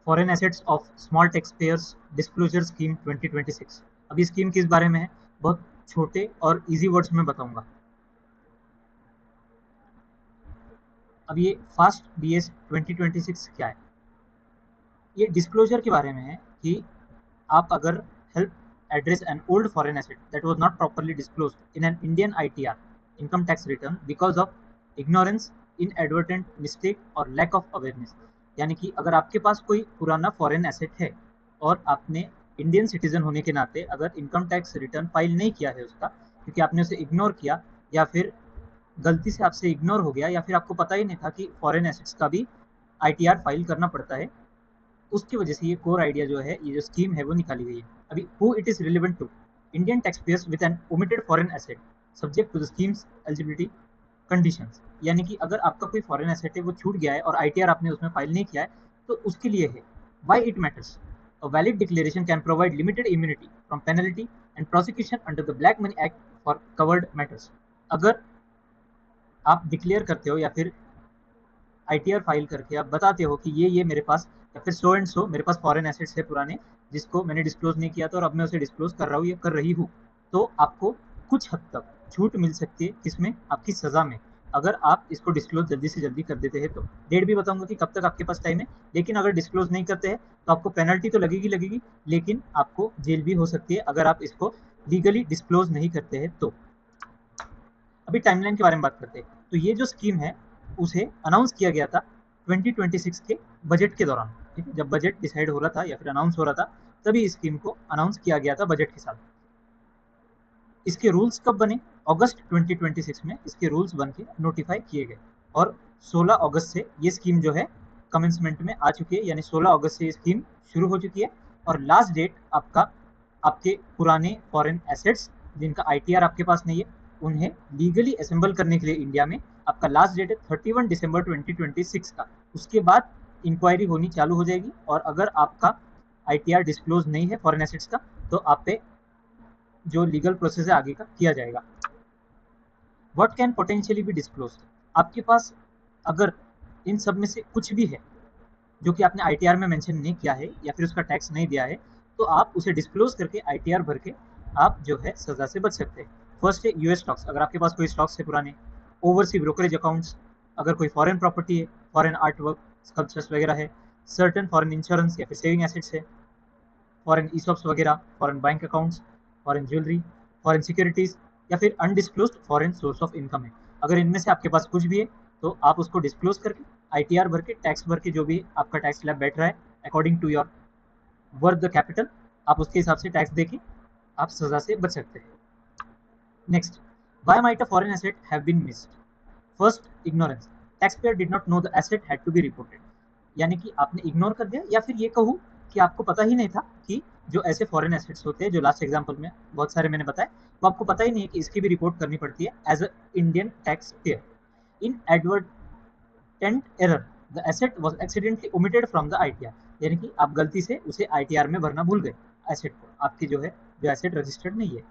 Foreign assets of small tax payers disclosure scheme 2026। अब ये scheme किस बारे में है, बहुत छोटे और इजी वर्ड्स में बताऊंगा। अब ये फास्ट बीएस 2026 क्या है, ये डिस्क्लोजर के बारे में है कि आप अगर help address an old foreign asset that was not properly disclosed in an Indian ITR income tax return because of ignorance, inadvertent mistake और लैक ऑफ अवेयरनेस। यानी कि अगर आपके पास कोई पुराना फॉरेन एसेट है और आपने इंडियन सिटीजन होने के नाते अगर इनकम टैक्स रिटर्न फाइल नहीं किया है उसका, क्योंकि आपने उसे इग्नोर किया या फिर गलती से आपसे इग्नोर हो गया या फिर आपको पता ही नहीं था कि फॉरेन एसेट्स का भी आईटीआर फाइल करना पड़ता है, उसकी वजह से ये कोर आइडिया जो है, ये जो स्कीम है वो निकाली गई है। अभी who it is relevant to, Indian tax payers with an omitted foreign asset subject to the schemes eligibility conditions. यानी कि अगर आपका कोई फॉरेन एसेट है वो छूट गया है और आईटीआर आपने उसमें फाइल नहीं किया है, तो उसके लिए है why it matters. A valid declaration can provide limited immunity from penalty and prosecution under the black money act for covered matters. अगर आप डिक्लेयर करते हो या फिर आईटीआर फाइल करके आप बताते हो कि ये मेरे पास या फिर सो एंड सो मेरे पास फॉरेन एसेट्स है पुराने, जिसको मैंने डिस्क्लोज नहीं किया था और अब मैं उसे डिस्क्लोज कर रहा हूँ या कर रही हूँ, तो आपको कुछ हद तक छूट मिल सकती है, किसमें, आपकी सजा में, अगर आप इसको डिस्क्लोज जल्दी से जल्दी कर देते हैं तो। डेट भी बताऊंगा कि कब तक आपके पास टाइम है, लेकिन अगर डिस्क्लोज नहीं करते हैं तो आपको पेनल्टी तो लगेगी, लेकिन आपको जेल भी हो सकती है अगर आप इसको लीगली डिस्क्लोज नहीं करते हैं तो। अभी टाइमलाइन के बारे में बात करते हैं, तो ये जो स्कीम है उसे अनाउंस किया गया था 2026 के बजट के दौरान। ठीक है, जब बजट डिसाइड हो रहा था या फिर अनाउंस हो रहा था, तभी इस स्कीम को अनाउंस किया गया था बजट के साथ। इसके रूल्स कब बने, अगस्त 2026 में इसके रूल्स बन के नोटिफाई किए गए और 16 अगस्त से ये स्कीम जो है कमेंसमेंट में आ चुकी है, यानी 16 अगस्त से ये स्कीम शुरू हो चुकी है। और लास्ट डेट आपका, आपके पुराने फॉरेन एसेट्स जिनका आईटीआर आपके पास नहीं है, उन्हें लीगली असेंबल करने के लिए इंडिया में आपका लास्ट डेट है 31 दिसंबर 2026 का। उसके बाद इंक्वायरी होनी चालू हो जाएगी और अगर आपका आईटीआर डिस्क्लोज नहीं है फॉरेन एसेट्स का, तो आप पे जो लीगल प्रोसेस है आगे का किया जाएगा। What can potentially be disclose, आपके पास अगर इन सब में से कुछ भी है जो कि आपने आईटीआर में मेंशन नहीं किया है या फिर उसका टैक्स नहीं दिया है, तो आप उसे डिस्क्लोज करके आईटीआर भर के आप जो है सजा से बच सकते हैं। फर्स्ट है यूएस स्टॉक्स, अगर आपके पास कोई स्टॉक्स है पुराने, ओवरसी ब्रोकरेज अकाउंट्स, अगर कोई फॉरेन प्रॉपर्टी है, फॉरेन आर्ट वर्क स्कल्पचर्स वगैरह है, सर्टन फॉरेन इंश्योरेंस या फिर सेविंग एसेट्स है, फॉरेन ईसॉप्स वगैरह, foreign bank accounts, foreign jewellery, foreign securities या फिर undisclosed foreign source of income है। अगर इनमें से आपके पास कुछ भी है तो आप उसको डिस्क्लोज करके आईटीआर भर के टैक्स भर के, जो भी आपका टैक्स स्लैब बैठ रहा है according to your worth the capital, आप उसके हिसाब से टैक्स देके आप सजा से बच सकते हैं। Next, why might a foreign asset have been missed. First, ignorance, tax payer did not know the asset had to be reported. यानी कि आपने इग्नोर कर दिया या फिर ये कहूँ कि आपको पता ही नहीं था कि जो ऐसे फॉरेन एसेट्स होते हैं, जो लास्ट एग्जांपल में बहुत सारे मैंने बताए, वो आपको पता ही नहीं है कि इसकी भी रिपोर्ट करनी पड़ती है as a Indian tax payer. Inadvertent error the asset was accidentally omitted from the ITR, यानी कि आप गलती से उसे आईटीआर में भरना भूल गए एसेट को, आपकी जो है जो एसेट रजिस्टर्ड नहीं है।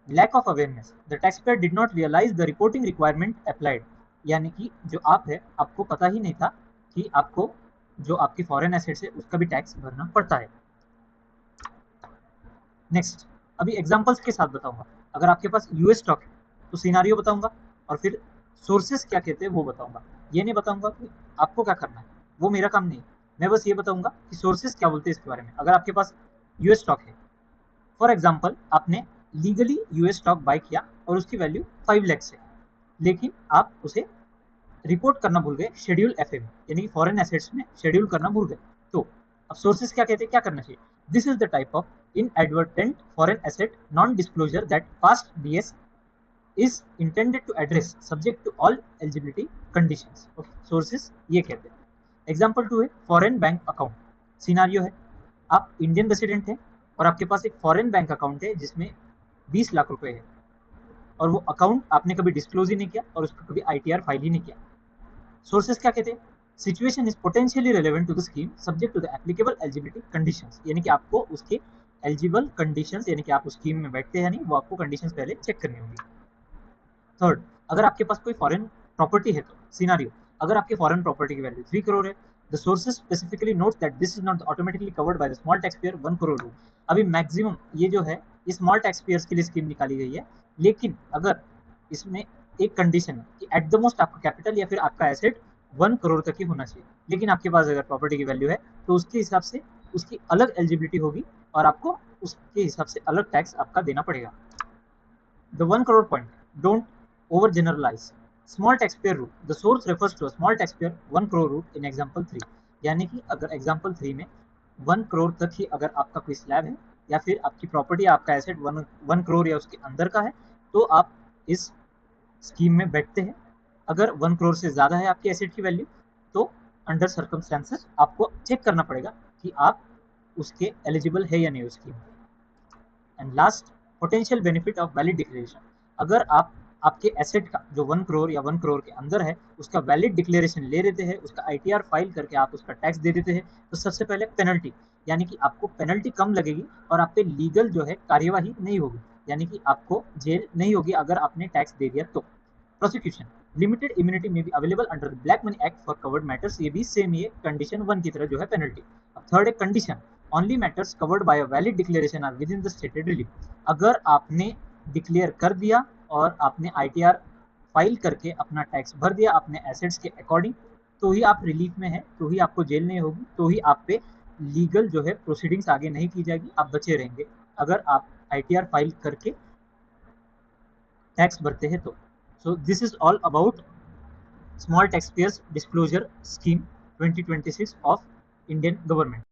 Lack of awareness, the tax payer did not realise the reporting requirement applied, यानी कि जो आप है आपको पता ही नहीं था कि आपको जो आपके फॉरेन एसेट्स है उसका भी टैक्स भरना पड़ता है। नेक्स्ट, अभी एग्जांपल्स के साथ बताऊंगा। अगर आपके पास यूएस स्टॉक है तो सिनारियो बताऊंगा और फिर सोर्सेस क्या कहते हैं वो बताऊंगा। ये नहीं बताऊंगा कि आपको क्या करना है, वो मेरा काम नहीं। मैं बस ये बताऊंगा कि सोर्सेस क्या बोलते हैं इसके बारे में। अगर आपके पास यूएस स्टॉक है, फॉर एग्जाम्पल आपने लीगली यूएस स्टॉक बाय किया और उसकी वैल्यू 5 लाख है, लेकिन आप उसे रिपोर्ट करना भूल गए शेड्यूल एफए में, यानी कि फॉरेन एसेट्स में शेड्यूल करना भूल गए। तो अब सोर्सेस क्या कहते हैं, क्या करना चाहिए। This is the type of inadvertent foreign asset non disclosure that fast BS is intended to address subject to all eligibility conditions. Okay, sources ये कहते हैं। एग्जांपल 2 है फॉरेन बैंक अकाउंट। सिनारियो है, आप इंडियन रेसिडेंट हैं और आपके पास एक फॉरेन बैंक अकाउंट है जिसमें 20 लाख रुपए है और वो अकाउंट आपने कभी डिस्क्लोज ही नहीं किया और उसका कभी आईटीआर फाइल ही नहीं किया। सोर्सेस क्या कहते हैं, situation is potentially relevant to the scheme subject to the applicable eligibility conditions, यानी कि आपको उसके एलिजिबल कंडीशंस, यानी कि आप उस स्कीम में बैठते हैं नहीं, वो आपको कंडीशंस पहले चेक करनी होंगी। थर्ड, अगर आपके पास कोई फॉरेन प्रॉपर्टी है तो सिनारियो, अगर आपके फॉरेन प्रॉपर्टी की वैल्यू 3 करोड़ है The sources specifically notes that this is not automatically covered by the small taxpayer 1 crore rule. अभी मैक्सिमम ये जो है स्मॉल टैक्सपेयर्स के लिए स्कीम निकाली गई है, लेकिन अगर इसमें एक कंडीशन है कि एट द मोस्ट आपका कैपिटल या फिर आपका एसेट 1 करोड़ तक ही होना चाहिए, लेकिन आपके पास अगर प्रॉपर्टी की वैल्यू है तो उसके हिसाब से उसकी अलग एलिजिबिलिटी होगी और आपको उसके हिसाब से अलग टैक्स आपका देना पड़ेगा। The 1 crore point, don't overgeneralize. Small taxpayer rule, the source refers to a small taxpayer 1 crore rule in example 3. यानी कि अगर एग्जाम्पल 3 में 1 करोड़ तक ही अगर आपका कोई स्लैब है या फिर आपकी प्रॉपर्टी आपका एसेट 1 करोड़ या उसके अंदर का है तो आप इस स्कीम में बैठते हैं। अगर 1 करोड़ से ज़्यादा है आपकी एसेट की वैल्यू तो अंडर सर्कमस्टेंसेस आपको चेक करना पड़ेगा कि आप उसके एलिजिबल है या नहीं उस scheme. And last, potential benefit of valid declaration. अगर आप आपके एसेट का जो 1 करोड़ या 1 करोड़ के अंदर है उसका वैलिड डिक्लेरेशन ले लेते हैं, उसका आईटीआर फाइल करके आप उसका टैक्स दे देते हैं, तो सबसे पहले पेनल्टी, यानी कि आपको पेनल्टी कम लगेगी और आप पे लीगल जो है कार्यवाही नहीं होगी, यानी कि आपको जेल नहीं होगी अगर आपने टैक्स दे दिया तो। प्रोसिक्यूशन, लिमिटेड इम्यूनिटी में भी available under the black money act for covered matters, ये भी सेम ये कंडीशन 1 की तरह जो है पेनल्टी। अब थर्ड है condition, only matters covered by a valid declaration are within the stated relief. अगर आपने डिक्लेयर कर दिया और आपने आईटीआर फाइल करके अपना टैक्स भर दिया अपने एसेट्स के अकॉर्डिंग, तो ही आप रिलीफ में है, तो ही आपको जेल नहीं होगी, तो ही आप पे लीगल जो है प्रोसीडिंग्स आगे नहीं की जाएगी, आप बचे रहेंगे अगर आप आईटीआर फाइल करके टैक्स भरते हैं तो। So this is all about small taxpayers disclosure scheme 2026 of Indian government.